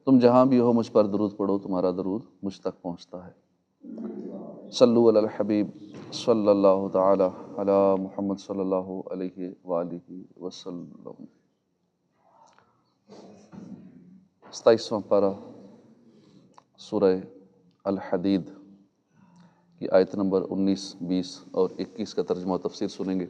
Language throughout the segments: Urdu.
تم جہاں بھی ہو مجھ پر درود پڑھو، تمہارا درود مجھ تک پہنچتا ہے۔ صلو علی الحبیب صلی اللہ تعالی علی محمد صلی اللہ علیہ وآلہ وسلم۔ 27واں پارہ سورہ الحدید کی آیت نمبر 19، 20 اور 21 کا ترجمہ و تفسیر سنیں گے۔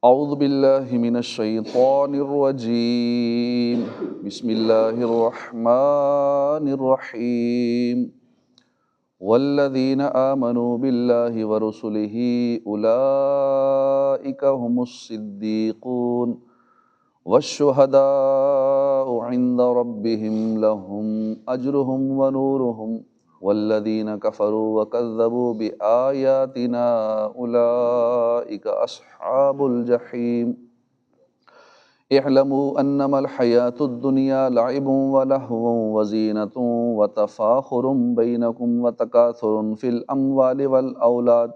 اعوذ باللہ من الشیطان الرجیم، بسم اللہ الرحمن الرحیم۔ والذین آمنوا باللہ ورسلہ اولئک هم الصدیقون والشہداء عند ربهم لهم اجرهم ونورهم والذین کفروا وکذبوا بآیاتنا اولئک اصحاب الجحیم۔ اعلموا انما الحیاة الدنیا لعب ولہو وزینۃ وتفاخر بینکم وتکاثر فی الاموال والاولاد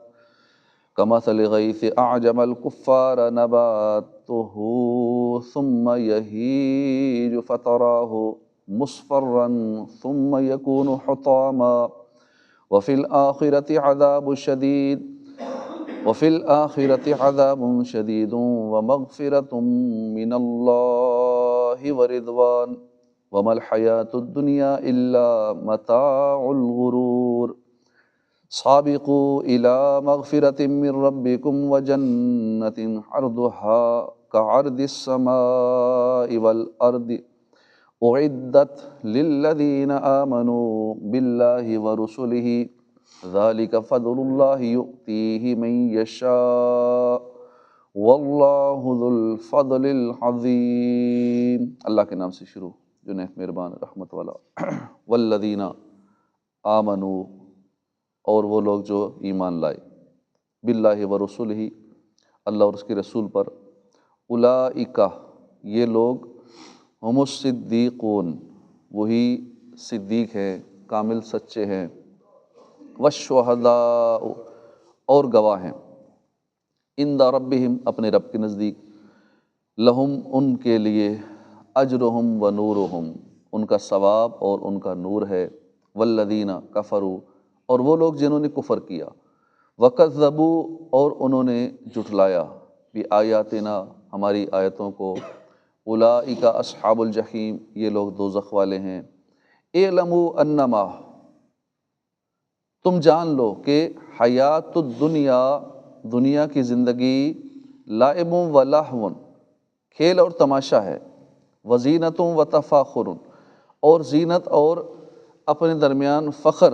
کمثل غیث اعجب الکفار نباتہ ثم یہیج فتراہ مصفرا ثم یکون حطاما وفی الآخرۃ عذاب شدید ومغفرۃ من اللہ ورضوان وما الحیاة الدنیا الا متاع الغرور۔ سابقوا الى مغفرۃ من ربکم وجنۃ عرضها كعرض السماء والارض اعدت للذین آمنوا باللہ ورسلہ ذلک فضل اللہ یؤتیہ من یشاء واللہ ذو الفضل العظیم۔ اللہ کے نام سے شروع جو نہایت مہربان رحمت والا۔ والذین آمنوا، اور وہ لوگ جو ایمان لائے، باللہ ورسلہ، اللہ اور اس کے رسول پر، اولئک، یہ لوگ، ہم الصدیقون، وہی صدیق ہیں، کامل سچے ہیں، والشہداء، اور گواہ ہیں، عند ربہم، اپنے رب کے نزدیک، لہم، ان کے لیے، اجرہم و نورہم، ان کا ثواب اور ان کا نور ہے، والذین کفروا، اور وہ لوگ جنہوں نے کفر کیا، وکذبوا، اور انہوں نے جھٹلایا، بآیاتنا، ہماری آیتوں کو، اولئک اصحاب الجحیم، یہ لوگ دوزخ والے ہیں۔ اعلموا انما، تم جان لو کہ حیات الدنیا، دنیا کی زندگی، لعب و لہو، کھیل اور تماشا ہے، وزینۃ و تفاخر، اور زینت اور اپنے درمیان فخر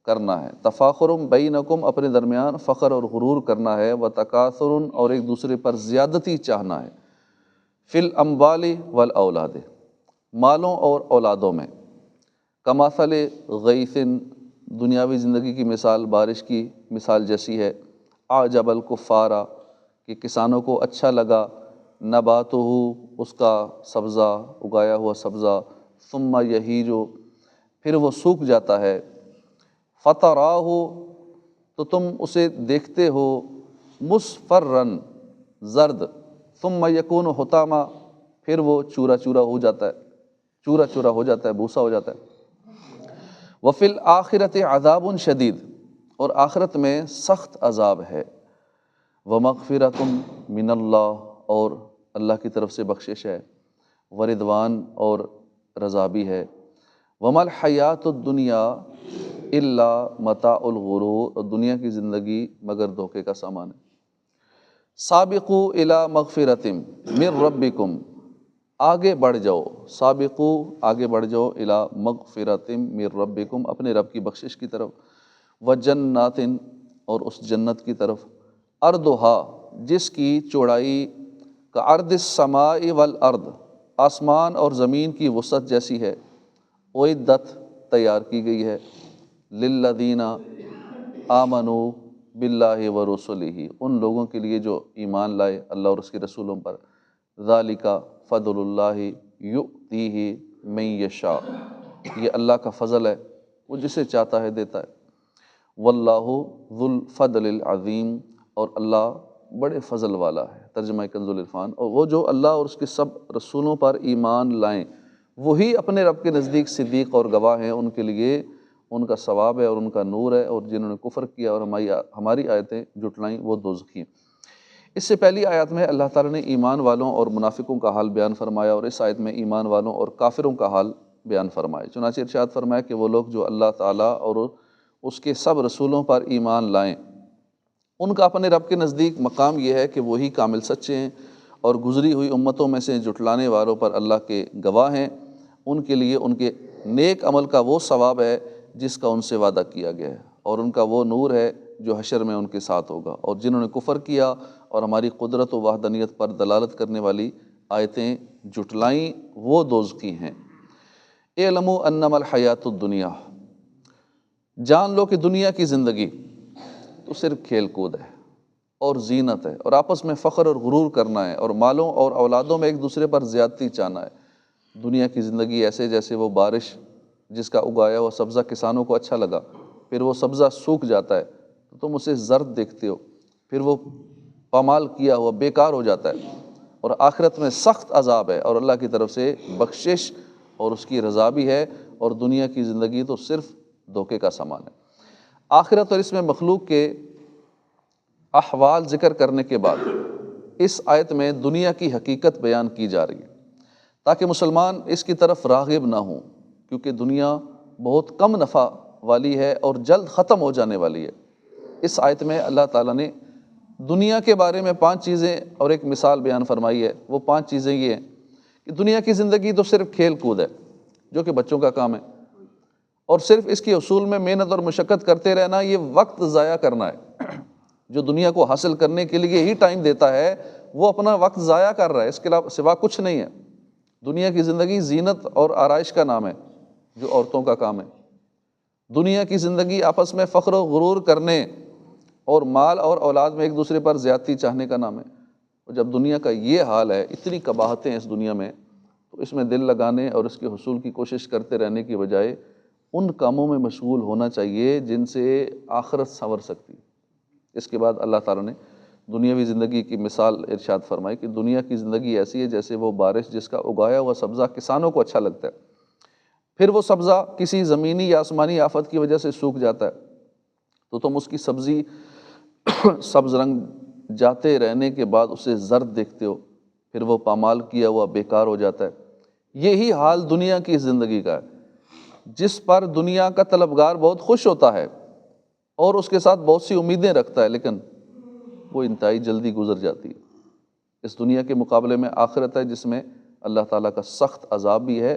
کرنا ہے، تفاخر بینکم، اپنے درمیان فخر اور غرور کرنا ہے، وتکاثر، اور ایک دوسرے پر زیادتی چاہنا ہے، فی الاموال والاولاد، مالوں اور اولادوں میں، کمثل غیث، دنیاوی زندگی کی مثال بارش کی مثال جیسی ہے، اعجب الکفار، کہ کسانوں کو اچھا لگا، نباتہ، اس کا سبزہ، اگایا ہوا سبزہ، ثم یہیج، پھر وہ سوکھ جاتا ہے، فتراہ، تو تم اسے دیکھتے ہو، مصفرا، زرد، ثم یکون حطاما، پھر وہ چورا چورا ہو جاتا ہے، چورا چورا ہو جاتا ہے، بھوسا ہو جاتا ہے۔ وفی الآخرۃ عذاب شدید، اور آخرت میں سخت عذاب ہے، ومغفرۃ من اللہ، اور اللہ کی طرف سے بخشش ہے، ورضوان، اور رضا بھی ہے، وما الحیاۃ الدنیا الا متاع الغرور، اور دنیا کی زندگی مگر دھوکے کا سامان ہے۔ سابقوا الی مغفرۃ من ربکم، آگے بڑھ جاؤ، سابقو، آگے بڑھ جاؤ، الی مغفرۃ من ربکم، اپنے رب کی بخشش کی طرف، وجنات، اور اس جنت کی طرف، ارضھا، جس کی چوڑائی، کعرض السماء والارض، آسمان اور زمین کی وسعت جیسی ہے، اعدت، تیار کی گئی ہے، للذین آمنوا باللہ ورسلہ، ان لوگوں کے لیے جو ایمان لائے اللہ اور اس کے رسولوں پر، ذالک فضل اللہ یؤتیہ من یشاء، یہ اللہ کا فضل ہے، وہ جسے چاہتا ہے دیتا ہے، واللہ ذو الفضل العظیم، اور اللہ بڑے فضل والا ہے، ترجمہ کنز العرفان۔ اور وہ جو اللہ اور اس کے سب رسولوں پر ایمان لائیں وہی اپنے رب کے نزدیک صدیق اور گواہ ہیں، ان کے لیے ان کا ثواب ہے اور ان کا نور ہے، اور جنہوں نے کفر کیا اور ہماری آیتیں جھٹلائیں وہ دوزخی ہیں۔ اس سے پہلی آیات میں اللہ تعالیٰ نے ایمان والوں اور منافقوں کا حال بیان فرمایا، اور اس آیت میں ایمان والوں اور کافروں کا حال بیان فرمایا۔ چنانچہ ارشاد فرمایا کہ وہ لوگ جو اللہ تعالیٰ اور اس کے سب رسولوں پر ایمان لائیں ان کا اپنے رب کے نزدیک مقام یہ ہے کہ وہی کامل سچے ہیں، اور گزری ہوئی امتوں میں سے جھٹلانے والوں پر اللہ کے گواہ ہیں، ان کے لیے ان کے نیک عمل کا وہ ثواب ہے جس کا ان سے وعدہ کیا گیا ہے، اور ان کا وہ نور ہے جو حشر میں ان کے ساتھ ہوگا۔ اور جنہوں نے کفر کیا اور ہماری قدرت و وحدانیت پر دلالت کرنے والی آیتیں جھٹلائیں وہ دوزخی ہیں۔ اعلموا انما الحیات الدنیا، جان لو کہ دنیا کی زندگی تو صرف کھیل کود ہے اور زینت ہے، اور آپس میں فخر اور غرور کرنا ہے، اور مالوں اور اولادوں میں ایک دوسرے پر زیادتی چاہنا ہے۔ دنیا کی زندگی ایسے جیسے وہ بارش جس کا اگایا ہوا سبزہ کسانوں کو اچھا لگا، پھر وہ سبزہ سوکھ جاتا ہے تو تم اسے زرد دیکھتے ہو، پھر وہ پامال کیا ہوا بیکار ہو جاتا ہے، اور آخرت میں سخت عذاب ہے اور اللہ کی طرف سے بخشش اور اس کی رضا بھی ہے، اور دنیا کی زندگی تو صرف دھوکے کا سامان ہے۔ آخرت اور اس میں مخلوق کے احوال ذکر کرنے کے بعد اس آیت میں دنیا کی حقیقت بیان کی جا رہی ہے تاکہ مسلمان اس کی طرف راغب نہ ہوں، کیونکہ دنیا بہت کم نفع والی ہے اور جلد ختم ہو جانے والی ہے۔ اس آیت میں اللہ تعالیٰ نے دنیا کے بارے میں 5 چیزیں اور ایک مثال بیان فرمائی ہے۔ وہ 5 چیزیں یہ ہیں کہ دنیا کی زندگی تو صرف کھیل کود ہے جو کہ بچوں کا کام ہے، اور صرف اس کے حصول میں محنت اور مشقت کرتے رہنا یہ وقت ضائع کرنا ہے۔ جو دنیا کو حاصل کرنے کے لیے ہی ٹائم دیتا ہے وہ اپنا وقت ضائع کر رہا ہے، اس کے علاوہ سوا کچھ نہیں ہے۔ دنیا کی زندگی زینت اور آرائش کا نام ہے جو عورتوں کا کام ہے۔ دنیا کی زندگی آپس میں فخر و غرور کرنے اور مال اور اولاد میں ایک دوسرے پر زیادتی چاہنے کا نام ہے۔ اور جب دنیا کا یہ حال ہے، اتنی قباحتیں اس دنیا میں، تو اس میں دل لگانے اور اس کے حصول کی کوشش کرتے رہنے کی بجائے ان کاموں میں مشغول ہونا چاہیے جن سے آخرت سنور سکتی ہے۔ اس کے بعد اللہ تعالیٰ نے دنیاوی زندگی کی مثال ارشاد فرمائی کہ دنیا کی زندگی ایسی ہے جیسے وہ بارش جس کا اگایا ہوا سبزہ کسانوں کو اچھا لگتا ہے، پھر وہ سبزہ کسی زمینی یا آسمانی آفت کی وجہ سے سوکھ جاتا ہے تو تم اس کی سبزی سبز رنگ جاتے رہنے کے بعد اسے زرد دیکھتے ہو، پھر وہ پامال کیا ہوا بیکار ہو جاتا ہے۔ یہی حال دنیا کی زندگی کا ہے، جس پر دنیا کا طلبگار بہت خوش ہوتا ہے اور اس کے ساتھ بہت سی امیدیں رکھتا ہے، لیکن وہ انتہائی جلدی گزر جاتی ہے۔ اس دنیا کے مقابلے میں آخرت ہے جس میں اللہ تعالیٰ کا سخت عذاب بھی ہے،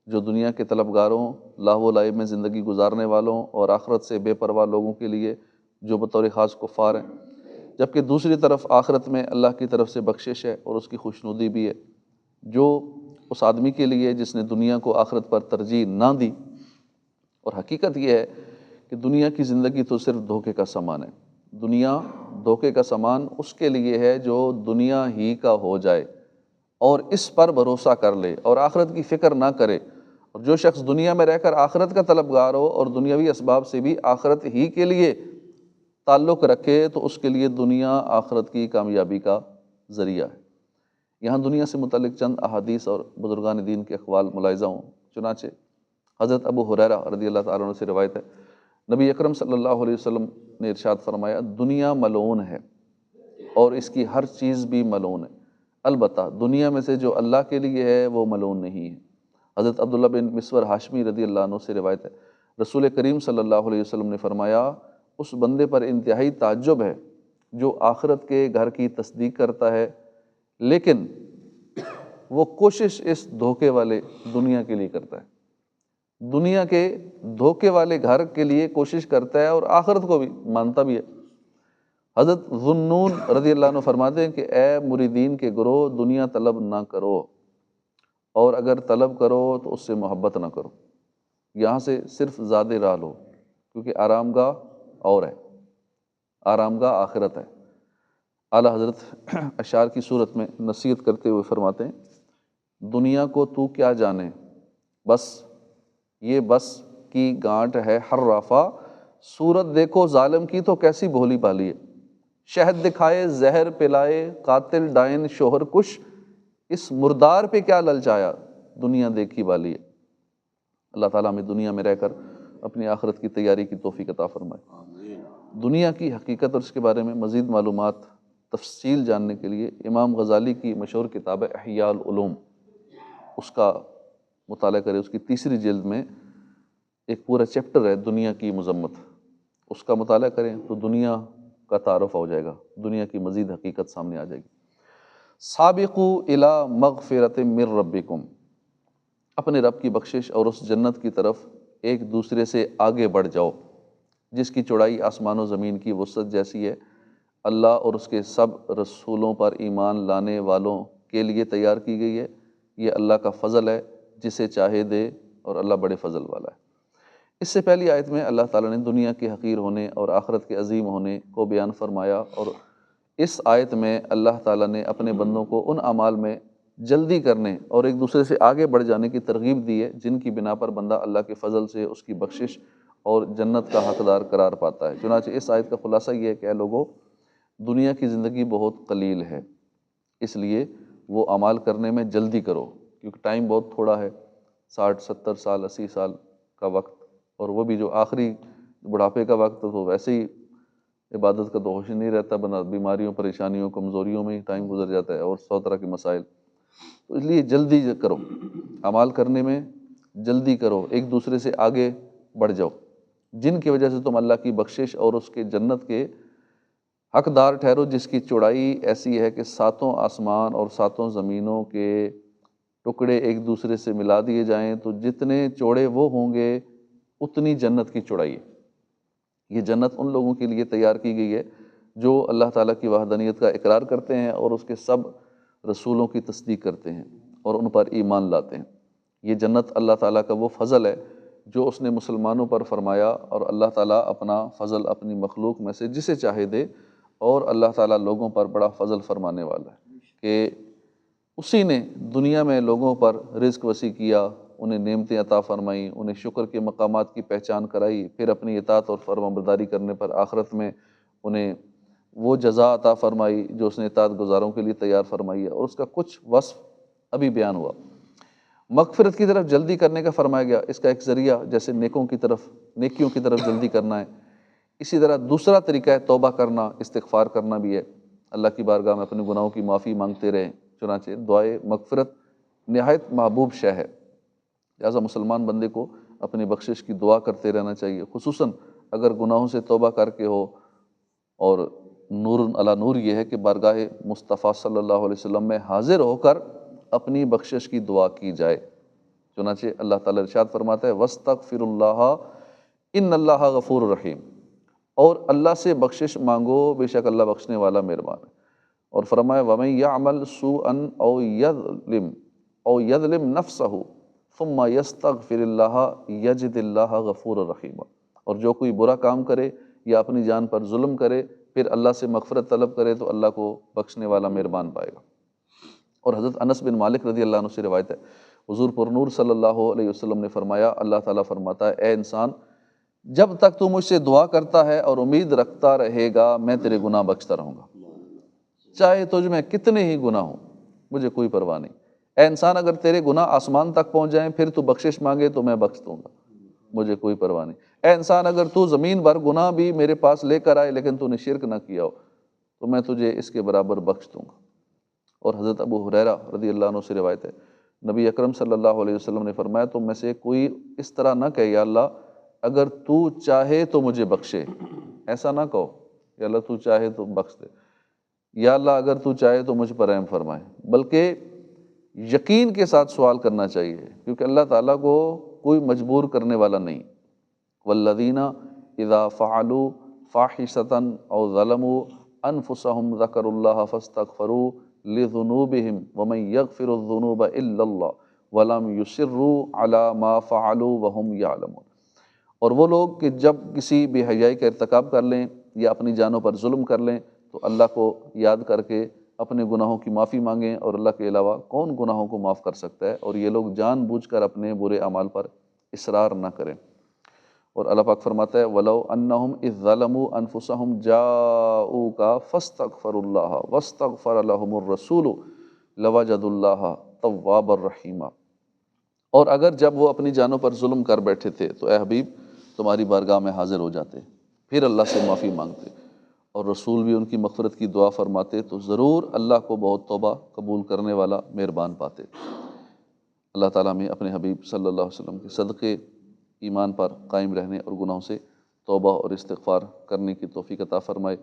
جو دنیا کے طلبگاروں، لاہو و لعب میں زندگی گزارنے والوں اور آخرت سے بے پرواہ لوگوں کے لیے جو بطور خاص کفار ہیں، جبکہ دوسری طرف آخرت میں اللہ کی طرف سے بخشش ہے اور اس کی خوشنودی بھی ہے، جو اس آدمی کے لیے جس نے دنیا کو آخرت پر ترجیح نہ دی۔ اور حقیقت یہ ہے کہ دنیا کی زندگی تو صرف دھوکے کا سامان ہے۔ دنیا دھوکے کا سامان اس کے لیے ہے جو دنیا ہی کا ہو جائے اور اس پر بھروسہ کر لے اور آخرت کی فکر نہ کرے، اور جو شخص دنیا میں رہ کر آخرت کا طلبگار ہو اور دنیاوی اسباب سے بھی آخرت ہی کے لیے تعلق رکھے تو اس کے لیے دنیا آخرت کی کامیابی کا ذریعہ ہے۔ یہاں دنیا سے متعلق چند احادیث اور بزرگان دین کے اقوال ملاحظہ ہوں۔ چنانچہ حضرت ابو ہریرہ رضی اللہ تعالیٰ عنہ سے روایت ہے، نبی اکرم صلی اللہ علیہ وسلم نے ارشاد فرمایا، دنیا ملعون ہے اور اس کی ہر چیز بھی ملعون ہے، البتہ دنیا میں سے جو اللہ کے لیے ہے وہ ملعون نہیں ہے۔ حضرت عبداللہ بن مسور ہاشمی رضی اللہ عنہ سے روایت ہے، رسول کریم صلی اللہ علیہ وسلم نے فرمایا، اس بندے پر انتہائی تعجب ہے جو آخرت کے گھر کی تصدیق کرتا ہے لیکن وہ کوشش اس دھوکے والے دنیا کے لیے کرتا ہے، دنیا کے دھوکے والے گھر کے لیے کوشش کرتا ہے اور آخرت کو بھی مانتا بھی ہے۔ حضرت ذوالنون رضی اللہ عنہ فرماتے ہیں کہ اے مریدین کے گروہ، دنیا طلب نہ کرو، اور اگر طلب کرو تو اس سے محبت نہ کرو، یہاں سے صرف زاد راہ لو، کیونکہ آرام گاہ اور ہے، آرام گاہ آخرت ہے۔ اعلیٰ حضرت اشعار کی صورت میں نصیحت کرتے ہوئے فرماتے ہیں، دنیا کو تو کیا جانے، بس یہ بس کی گانٹ ہے ہر رافع، صورت دیکھو ظالم کی تو کیسی بھولی بھالی ہے، شہد دکھائے زہر پلائے قاتل ڈائن شوہر کش، اس مردار پہ کیا للچایا، دنیا دیکھی والی ہے۔ اللہ تعالیٰ ہمیں دنیا میں رہ کر اپنی آخرت کی تیاری کی توفیق عطا فرمائے۔ دنیا کی حقیقت اور اس کے بارے میں مزید معلومات تفصیل جاننے کے لیے امام غزالی کی مشہور کتاب ہے احیاء العلوم، اس کا مطالعہ کریں۔ اس کی تیسری جلد میں ایک پورا چیپٹر ہے دنیا کی مذمت، اس کا مطالعہ کریں تو دنیا کا تعارف ہو جائے گا، دنیا کی مزید حقیقت سامنے آ جائے گی۔ سابقوا الی مغفرۃ من ربکم، اپنے رب کی بخشش اور اس جنت کی طرف ایک دوسرے سے آگے بڑھ جاؤ جس کی چوڑائی آسمان و زمین کی وسعت جیسی ہے، اللہ اور اس کے سب رسولوں پر ایمان لانے والوں کے لیے تیار کی گئی ہے۔ یہ اللہ کا فضل ہے، جسے چاہے دے، اور اللہ بڑے فضل والا ہے۔ اس سے پہلی آیت میں اللہ تعالیٰ نے دنیا کے حقیر ہونے اور آخرت کے عظیم ہونے کو بیان فرمایا، اور اس آیت میں اللہ تعالیٰ نے اپنے بندوں کو ان اعمال میں جلدی کرنے اور ایک دوسرے سے آگے بڑھ جانے کی ترغیب دی ہے جن کی بنا پر بندہ اللہ کے فضل سے اس کی بخشش اور جنت کا حقدار قرار پاتا ہے۔ چنانچہ اس آیت کا خلاصہ یہ ہے کہ اے لوگو، دنیا کی زندگی بہت قلیل ہے، اس لیے وہ اعمال کرنے میں جلدی کرو، کیونکہ ٹائم بہت تھوڑا ہے، 60 70 سال 80 سال کا وقت، اور وہ بھی جو آخری بڑھاپے کا وقت، تو ویسے ہی عبادت کا تو ہوش نہیں رہتا، بنا بیماریوں پریشانیوں کمزوریوں میں ہی ٹائم گزر جاتا ہے، اور 100 طرح کے مسائل۔ تو اس لیے جلدی کرو، اعمال کرنے میں جلدی کرو، ایک دوسرے سے آگے بڑھ جاؤ، جن کی وجہ سے تم اللہ کی بخشش اور اس کے جنت کے حقدار ٹھہرو، جس کی چوڑائی ایسی ہے کہ 7 آسمان اور 7 زمینوں کے ٹکڑے ایک دوسرے سے ملا دیے جائیں تو جتنے چوڑے وہ ہوں گے اتنی جنت کی چوڑائی ہے۔ یہ جنت ان لوگوں کے لیے تیار کی گئی ہے جو اللہ تعالیٰ کی وحدانیت کا اقرار کرتے ہیں اور اس کے سب رسولوں کی تصدیق کرتے ہیں اور ان پر ایمان لاتے ہیں۔ یہ جنت اللہ تعالیٰ کا وہ فضل ہے جو اس نے مسلمانوں پر فرمایا، اور اللہ تعالیٰ اپنا فضل اپنی مخلوق میں سے جسے چاہے دے، اور اللہ تعالیٰ لوگوں پر بڑا فضل فرمانے والا ہے کہ اسی نے دنیا میں لوگوں پر رزق وسیع کیا، انہیں نعمتیں عطا فرمائیں، انہیں شکر کے مقامات کی پہچان کرائی، پھر اپنی اطاعت اور فرمانبرداری کرنے پر آخرت میں انہیں وہ جزا عطا فرمائی جو اس نے اطاعت گزاروں کے لیے تیار فرمائی ہے، اور اس کا کچھ وصف ابھی بیان ہوا۔ مغفرت کی طرف جلدی کرنے کا فرمایا گیا، اس کا ایک ذریعہ جیسے نیکیوں کی طرف جلدی کرنا ہے، اسی طرح دوسرا طریقہ ہے توبہ کرنا، استغفار کرنا بھی ہے، اللہ کی بارگاہ میں اپنے گناہوں کی معافی مانگتے رہیں۔ چنانچہ دعائے مغفرت نہایت محبوب شے ہے، لہٰذا مسلمان بندے کو اپنی بخشش کی دعا کرتے رہنا چاہیے، خصوصاً اگر گناہوں سے توبہ کر کے ہو، اور نور علی نور یہ ہے کہ بارگاہ مصطفیٰ صلی اللہ علیہ وسلم میں حاضر ہو کر اپنی بخشش کی دعا کی جائے۔ چنانچہ اللہ تعالیٰ ارشاد فرماتا ہے وَاسْتَغْفِرُ اللَّهَ إِنَّ اللَّهَ غَفُورٌ رَحِيمٌ، اور اللہ سے بخشش مانگو، بے شک اللہ بخشنے والا مہربان ہے۔ اور فرمایا وَمَن يَعْمَلْ سُوءًا أَوْ يَظْلِمْ نَفْسَهُ ثُمَّ يَسْتَغْفِرِ اللَّهَ يَجِدِ اللَّهَ غَفُورًا رَحِيمًا، اور جو کوئی برا کام کرے یا اپنی جان پر ظلم کرے پھر اللہ سے مغفرت طلب کرے تو اللہ کو بخشنے والا مہربان پائے گا۔ اور حضرت انس بن مالک رضی اللہ عنہ سے روایت ہے، حضور پر نور صلی اللہ علیہ وسلم نے فرمایا، اللہ تعالیٰ فرماتا ہے اے انسان، جب تک تو مجھ سے دعا کرتا ہے اور امید رکھتا رہے گا میں تیرے گناہ بخشتا رہوں گا، چاہے تجھ میں کتنے ہی گناہ ہوں، مجھے کوئی پرواہ نہیں۔ اے انسان، اگر تیرے گناہ آسمان تک پہنچ جائیں پھر تو بخشش مانگے تو میں بخش دوں گا، مجھے کوئی پرواہ نہیں۔ اے انسان، اگر تو زمین بھر گناہ بھی میرے پاس لے کر آئے لیکن تو نے شرک نہ کیا ہو تو میں تجھے اس کے برابر بخش دوں گا۔ اور حضرت ابو ہریرہ رضی اللہ عنہ سے روایت ہے، نبی اکرم صلی اللہ علیہ وسلم نے فرمایا تم میں سے کوئی اس طرح نہ کہے یا اللہ اگر تو چاہے تو مجھے بخشے، ایسا نہ کہو یا اللہ تو چاہے تو بخش دے، یا اللہ اگر تو چاہے تو مجھ پر رحم فرمائے، بلکہ یقین کے ساتھ سوال کرنا چاہیے، کیونکہ اللہ تعالیٰ کو کوئی مجبور کرنے والا نہیں۔ والذین اذا فعلوا فاحشة او ظلموا انفسهم ذکروا اللہ فاستغفروا لذنوبهم ومن یغفر الذنوب الا اللہ ولم یصروا علی ما فعلوا وهم یعلمون، اور وہ لوگ کہ جب کسی بے حیائی کا ارتکاب کر لیں یا اپنی جانوں پر ظلم کر لیں تو اللہ کو یاد کر کے اپنے گناہوں کی معافی مانگیں، اور اللہ کے علاوہ کون گناہوں کو معاف کر سکتا ہے، اور یہ لوگ جان بوجھ کر اپنے برے اعمال پر اصرار نہ کریں۔ اور اللہ پاک فرماتا ہے وَلَوْ أَنَّهُمْ إِذ ظَّلَمُوا أَنفُسَهُمْ جَاءُوكَ فَاسْتَغْفَرُوا اللَّهَ وَاسْتَغْفَرَ لَهُمُ الرَّسُولُ لَوَجَدُوا اللَّهَ تَوَّابًا رَحِيمًا۔ اور اگر جب وہ اپنی جانوں پر ظلم کر بیٹھے تھے تو اے حبیب تمہاری بارگاہ میں حاضر ہو جاتے، پھر اللہ سے معافی مانگتے اور رسول بھی ان کی مغفرت کی دعا فرماتے تو ضرور اللہ کو بہت توبہ قبول کرنے والا مہربان پاتے۔ اللہ تعالیٰ میں اپنے حبیب صلی اللہ علیہ وسلم کے صدقے ایمان پر قائم رہنے اور گناہوں سے توبہ اور استغفار کرنے کی توفیق عطا فرمائے،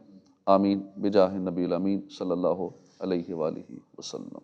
آمین بجاہ نبی الامین صلی اللہ علیہ وآلہ وسلم۔